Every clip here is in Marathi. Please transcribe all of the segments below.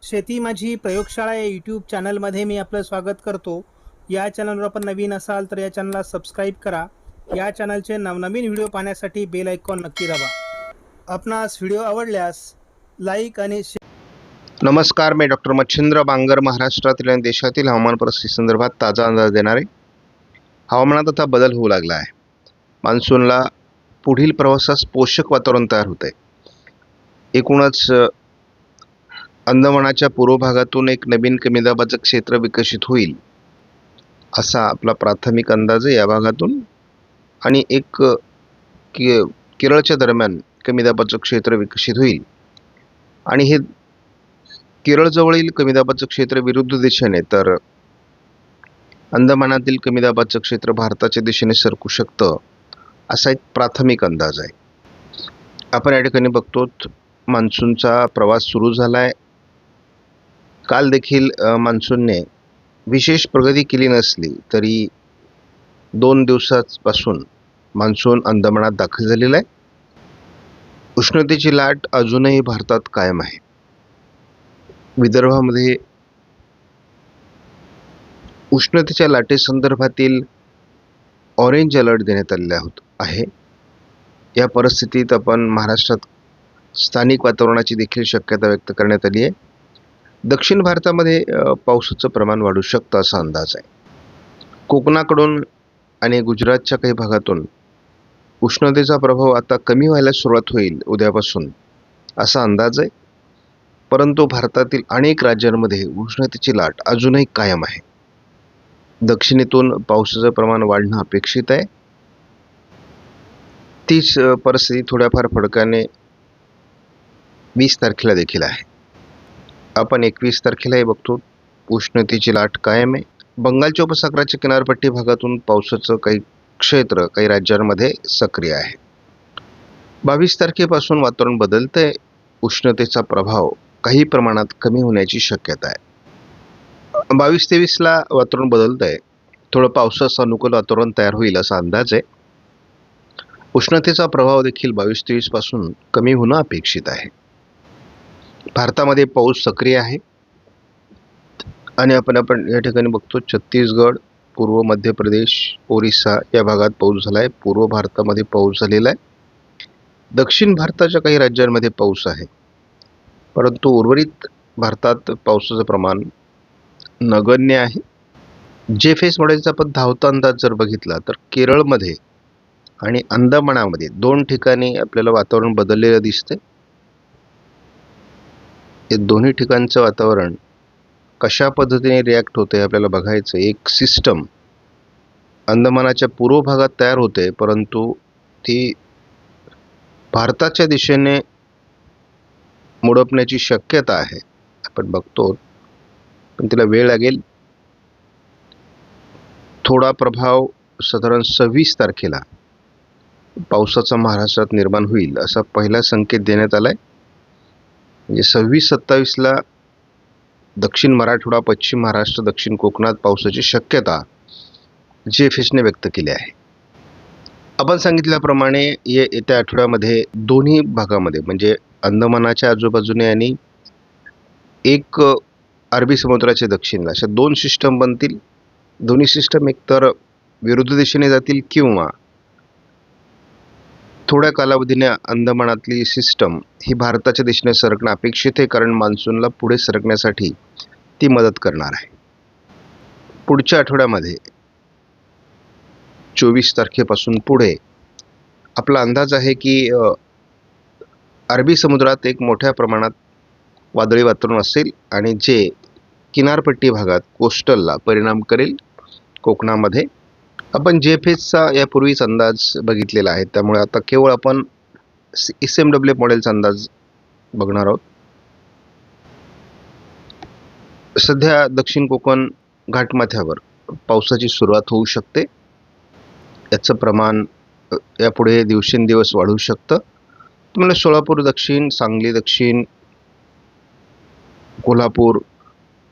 शेती माझी प्रयोगशाळा या यूट्यूब चॅनलमध्ये मी आपलं स्वागत करतो. या चॅनलवर आपण नवीन असाल तर या चॅनलला सबस्क्राईब करा. या चॅनलचे नवनवीन व्हिडिओ पाहण्यासाठी बेल आयकॉन नक्की दाबा. आपणास व्हिडिओ आवडल्यास लाईक आणि नमस्कार, मी डॉक्टर मच्छिंद्र बांगर महाराष्ट्रातील आणि देशातील हवामान परिस्थिती संदर्भात ताजा अंदाज देणारे. हवामानात आता बदल होऊ लागला आहे. मान्सूनला पुढील प्रवासास पोषक वातावरण तयार होत आहे. एकूणच अंदमानाच्या पूर्व भागातून एक नवीन कमी दाबाचं क्षेत्र विकसित होईल असा आपला प्राथमिक अंदाज आहे या भागातून. आणि एक केरळच्या दरम्यान कमी दाबाचं क्षेत्र विकसित होईल आणि हे केरळजवळील कमी दाबाचं क्षेत्र विरुद्ध दिशेने, तर अंदमानातील कमी दाबाचं क्षेत्र भारताच्या दिशेने सरकू शकतं असा एक प्राथमिक अंदाज आहे. आपण या ठिकाणी बघतो मान्सूनचा प्रवास सुरू झाला आहे. काल देखील मान्सूनने विशेष प्रगती केली नसली तरी 2 दिवसांपासून मान्सून अंदमानात दाखल झालेला आहे. उष्णतेची लाट अजूनही भारतात कायम आहे. विदर्भामध्ये उष्णतेच्या लाटेसंदर्भातील ऑरेंज अलर्ट देण्यात आलेला आहे. या परिस्थितीत आपण महाराष्ट्रात स्थानिक वातावरणाची देखील शक्यता व्यक्त करण्यात आली आहे. दक्षिण भारतामध्ये पावसाचं प्रमाण वाढू शकतं असा अंदाज आहे. कोकणाकडून आणि गुजरातच्या काही भागातून उष्णतेचा प्रभाव आता कमी व्हायला सुरुवात होईल उद्यापासून असा अंदाज आहे. परंतु भारतातील अनेक राज्यांमध्ये उष्णतेची लाट अजूनही कायम आहे. दक्षिणेतून पावसाचं प्रमाण वाढणं अपेक्षित आहे. तीच परिस्थिती थोड्याफार फरकाने 20 तारखेला देखील आहे. आपण 21 तारखेलाही बघतो उष्णतेची लाट कायम आहे. बंगालच्या उपसागराच्या किनारपट्टी भागातून पावसाचं काही क्षेत्र काही राज्यांमध्ये सक्रिय आहे. 22 तारखेपासून वातावरण बदलतंय. उष्णतेचा प्रभाव काही प्रमाणात कमी होण्याची शक्यता आहे. 22-23ला वातावरण बदलत आहे. थोडं पावसाचं अनुकूल वातावरण तयार होईल असा अंदाज आहे. उष्णतेचा प्रभाव देखील 22-23 पासून कमी होणं अपेक्षित आहे. भारतामध्ये पाऊस सक्रिय आहे आणि आपण या ठिकाणी बघतो छत्तीसगड, पूर्व मध्य प्रदेश, ओरिसा या भागात पाऊस झाला आहे. पूर्व भारतामध्ये पाऊस झालेला आहे. दक्षिण भारताच्या काही राज्यांमध्ये पाऊस आहे. परंतु उर्वरित भारतात पावसाचं प्रमाण नगण्य आहे. जेफेस मॉडेलचा आपण धावता अंदाज जर बघितला तर केरळमध्ये आणि अंदमानामध्ये 2 ठिकाणी आपल्याला वातावरण बदललेलं दिसते. हे दोन्ही ठिकाणचं वातावरण कशा पद्धतीने रिॲक्ट होते आपल्याला बघायचं. एक सिस्टम अंदमानाच्या पूर्व भागात तयार होते, परंतु ती भारताच्या दिशेने मुडपण्याची शक्यता आहे. आपण बघतो, पण तिला वेळ लागेल. थोडा प्रभाव साधारण 26 तारखेला पावसाचा महाराष्ट्रात निर्माण होईल असा पहिला संकेत देण्यात आलाय. म्हणजे 26-27ला दक्षिण मराठवाडा, पश्चिम महाराष्ट्र, दक्षिण कोकणात पावसाची शक्यता जेफेसने व्यक्त केली आहे. आपण सांगितल्याप्रमाणे येत्या आठवड्यामध्ये दोन्ही भागामध्ये म्हणजे अंदमानाच्या आजूबाजूने आणि एक अरबी समुद्राच्या दक्षिणेला अशा 2 सिस्टम बनतील. दोन्ही सिस्टम एकतर विरुद्ध दिशेने जातील किंवा थोड्या कालावधीने अंदमानातली सिस्टम ही भारताच्या दिशेने सरकणं अपेक्षित आहे, कारण मान्सूनला पुढे सरकण्यासाठी ती मदत करणार आहे. पुढच्या आठवड्यामध्ये 24 तारखेपासून पुढे आपला अंदाज आहे की अरबी समुद्रात एक मोठ्या प्रमाणात वादळी वातावरण असेल आणि जे किनारपट्टी भागात कोस्टलला परिणाम करेल. कोकणामध्ये आपण जेफेसचा यापूर्वीच अंदाज बघितलेला आहे, त्यामुळे आता केवळ आपण SMW मॉडेलचा अंदाज बघणार आहोत. सध्या दक्षिण कोकण घाटमाथ्यावर पावसाची सुरुवात होऊ शकते. याचं प्रमाण यापुढे दिवसेंदिवस वाढू शकतं. तुम्हाला सोलापूर दक्षिण, सांगली दक्षिण, कोल्हापूर,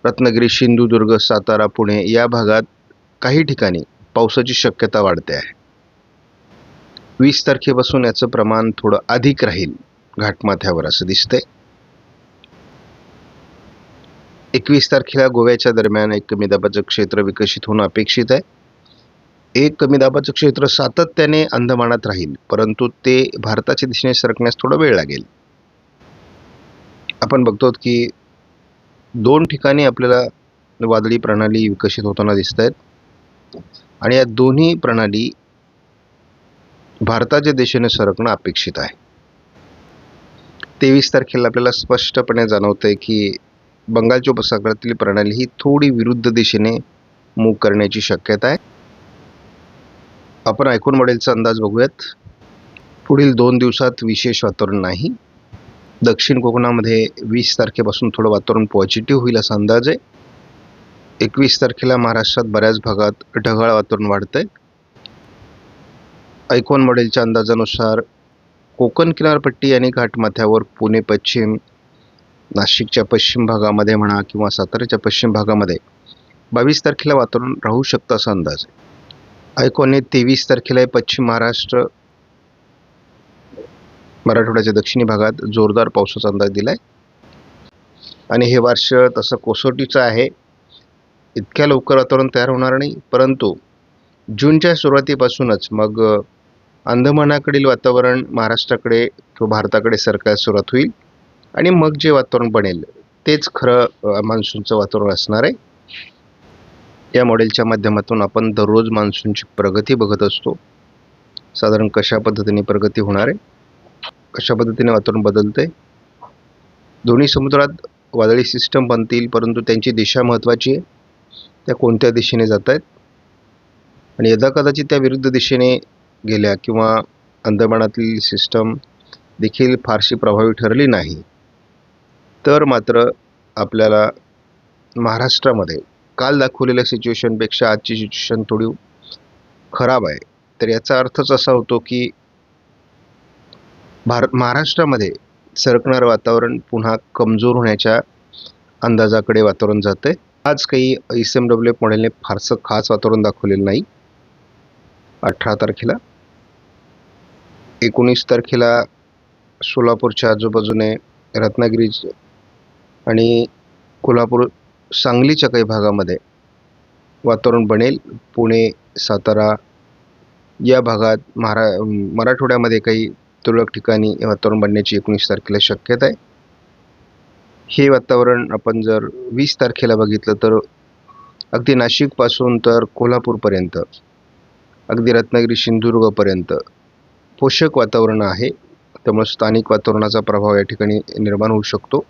रत्नागिरी, सिंधुदुर्ग, सातारा, पुणे या भागात काही ठिकाणी पावसाची शक्यता वाढते आहे. 20 तारखेपासून याचं प्रमाण थोडं अधिक राहील घाटमाथ्यावर असं दिसतंय. 21 तारखेला गोव्याच्या दरम्यान एक कमी दाबाचं क्षेत्र विकसित होणं अपेक्षित आहे. एक कमी दाबाचं क्षेत्र सातत्याने अंदमानात राहील, परंतु ते भारताच्या दिशेने सरकण्यास थोडा वेळ लागेल. आपण बघतो की 2 ठिकाणी आपल्याला वादळी प्रणाली विकसित होताना दिसत आहेत आणि या दोन्ही प्रणाली भारताच्या दिशेने सरकणं अपेक्षित आहे. 23 तारखेला आपल्याला स्पष्टपणे जाणवतंय की बंगालच्या उपसागरातील प्रणाली ही थोडी विरुद्ध दिशेने मूव्ह करण्याची शक्यता आहे. आपण आयकॉन मॉडेलचा अंदाज बघूयात. पुढील 2 दिवसात विशेष वातावरण नाही. दक्षिण कोकणामध्ये 20 तारखेपासून थोडं वातावरण पॉझिटिव्ह होईल असा अंदाज आहे. 21 तारखेला महाराष्ट्रात बऱ्याच भागात ढगाळ वातावरण वाढतंय. आयकॉन मॉडेलच्या अंदाजानुसार कोकण किनारपट्टी आणि घाटमाथ्यावर पुणे पश्चिम, नाशिकच्या पश्चिम भागामध्ये म्हणा किंवा साताऱ्याच्या पश्चिम भागामध्ये 22 तारखेला वातावरण राहू शकतं असा अंदाज आहे. आयकॉनने 23 तारखेला पश्चिम महाराष्ट्र, मराठवाड्याच्या दक्षिणी भागात जोरदार पावसाचा अंदाज दिलाय आणि हे वर्ष तसं कसोटीचं आहे. इतक्या लवकर वातावरण तयार होणार नाही, परंतु जूनच्या सुरुवातीपासूनच मग अंदमानाकडील वातावरण महाराष्ट्राकडे किंवा भारताकडे सरकायला सुरुवात होईल आणि मग जे वातावरण बनेल तेच खरं मान्सूनचं वातावरण असणार आहे. या मॉडेलच्या माध्यमातून आपण दररोज मान्सूनची प्रगती बघत असतो. साधारण कशा पद्धतीने प्रगती होणार आहे, कशा पद्धतीने वातावरण बदलतंय. दोन्ही समुद्रात वादळी सिस्टम बनतील, परंतु त्यांची दिशा महत्त्वाची आहे. त्या कोणत्या दिशेने जात आहेत आणि यदाकदाचित त्या विरुद्ध दिशेने गेल्या किंवा अंदमानातील सिस्टम देखील फारशी प्रभावी ठरली नाही तर मात्र आपल्याला महाराष्ट्रामध्ये काल दाखवलेल्या सिच्युएशनपेक्षा आजची सिच्युएशन थोडी खराब आहे. तर याचा अर्थच असा होतो की महाराष्ट्रामध्ये सरकणारं वातावरण पुन्हा कमजोर होण्याच्या अंदाजाकडे वातावरण जातं आहे. आज काही SMWF मॉडेलने फारसं खास वातावरण दाखवलेलं नाही. 18 तारखेला 19 तारखेला सोलापूरच्या आजूबाजूने रत्नागिरी आणि कोल्हापूर, सांगलीच्या काही भागामध्ये वातावरण बनेल. पुणे, सातारा या भागात मराठवाड्यामध्ये काही तुरळक ठिकाणी वातावरण बनण्याची 19 तारखेला शक्यता आहे. हे वातावरण आपण जर 20 तारखेला बघितलं तर अगदी नाशिकपासून तर कोल्हापूरपर्यंत, अगदी रत्नागिरी सिंधुदुर्गपर्यंत पोषक वातावरण आहे. त्यामुळे स्थानिक वातावरणाचा प्रभाव या ठिकाणी निर्माण होऊ शकतो.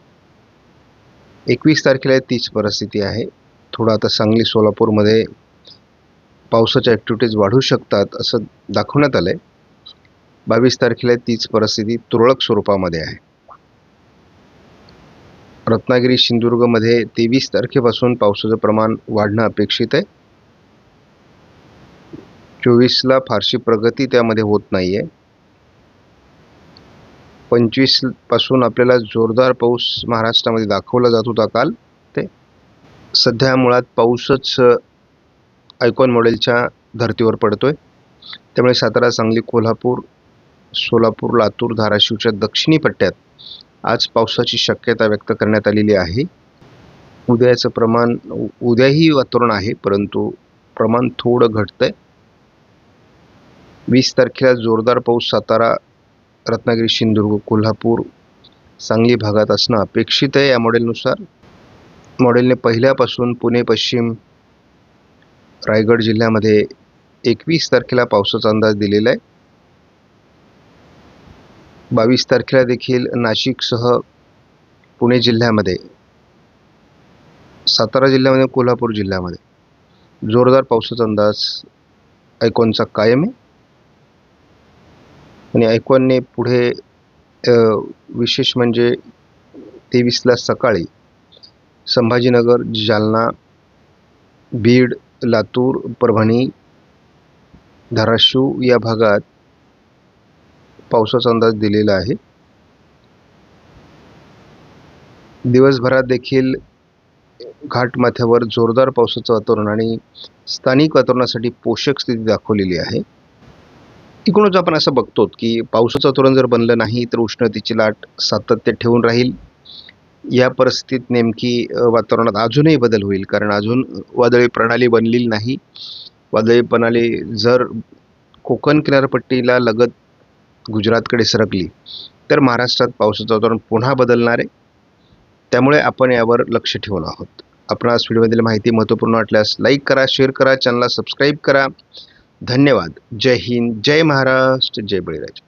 21 तारखेला तीच परिस्थिती आहे. थोडं आता सांगली, सोलापूरमध्ये पावसाच्या ॲक्टिव्हिटीज वाढू शकतात असं दाखवण्यात आलं आहे. 22 तारखेला तीच परिस्थिती तुरळक स्वरूपामध्ये आहे. रत्नागिरी, सिंधुदुर्गमध्ये 23 तारखेपासून पावसाचं प्रमाण वाढणं अपेक्षित आहे. 24ला फारशी प्रगती त्यामध्ये होत नाही आहे. 25 पासून आपल्याला जोरदार पाऊस महाराष्ट्रामध्ये दाखवला जात होता काल. ते सध्या मुळात पाऊसच आयकॉन मॉडेलच्या धर्तीवर पडतोय. त्यामुळे सातारा, सांगली, कोल्हापूर, सोलापूर, लातूर, धाराशिवच्या दक्षिणी पट्ट्यात आज पावसाची शक्यता व्यक्त करण्यात आलेली आहे. उद्याचं प्रमाण, उद्याही वातावरण आहे परंतु प्रमाण थोडं घटतंय. 20 तारखेला जोरदार पाऊस सातारा, रत्नागिरी, सिंधुदुर्ग, कोल्हापूर, सांगली भागात असणं अपेक्षित आहे. या मॉडेलनुसार मॉडेलने पहिल्यापासून पुणे पश्चिम, रायगड जिल्ह्यामध्ये 21 तारखेला पावसाचा अंदाज दिलेला आहे. 22 तारखेला देखील नाशिकसह पुणे जिल्ह्यामध्ये, सातारा जिल्ह्यामध्ये, कोल्हापूर जिल्ह्यामध्ये जोरदार पावसाचा अंदाज आयकॉनचा कायम आहे. आणि आयकॉनने पुढे विशेष म्हणजे 23ला सकाळी संभाजीनगर, जालना, बीड, लातूर, परभणी, धाराशिव या भागात पावसाचा अंदाज दिलेला आहे. दिवसभरात देखील घाटमाथ्यावर जोरदार पावसाचं वातावरण आणि स्थानिक वातावरणासाठी पोषक स्थिती दाखवलेली आहे. एकूणच आपण असं बघतो की पावसाचं वातावरण जर बनलं नाही तर उष्णतेची लाट सातत्य ठेवून राहील. या परिस्थितीत नेमकी वातावरणात अजूनही बदल होईल, कारण अजून वादळी प्रणाली बनलेली नाही. वादळी प्रणाली जर कोकण किनारपट्टीला लगत गुजरातकडे सरकली तर महाराष्ट्रात पावसाचं वातावरण पुन्हा बदलणार आहे. त्यामुळे आपण यावर लक्ष ठेवून आहोत. आपणास व्हिडिओमधील माहिती महत्त्वपूर्ण वाटल्यास लाईक करा, शेअर करा, चॅनलला सबस्क्राईब करा. धन्यवाद. जय हिंद, जय महाराष्ट्र, जय बळीराजा.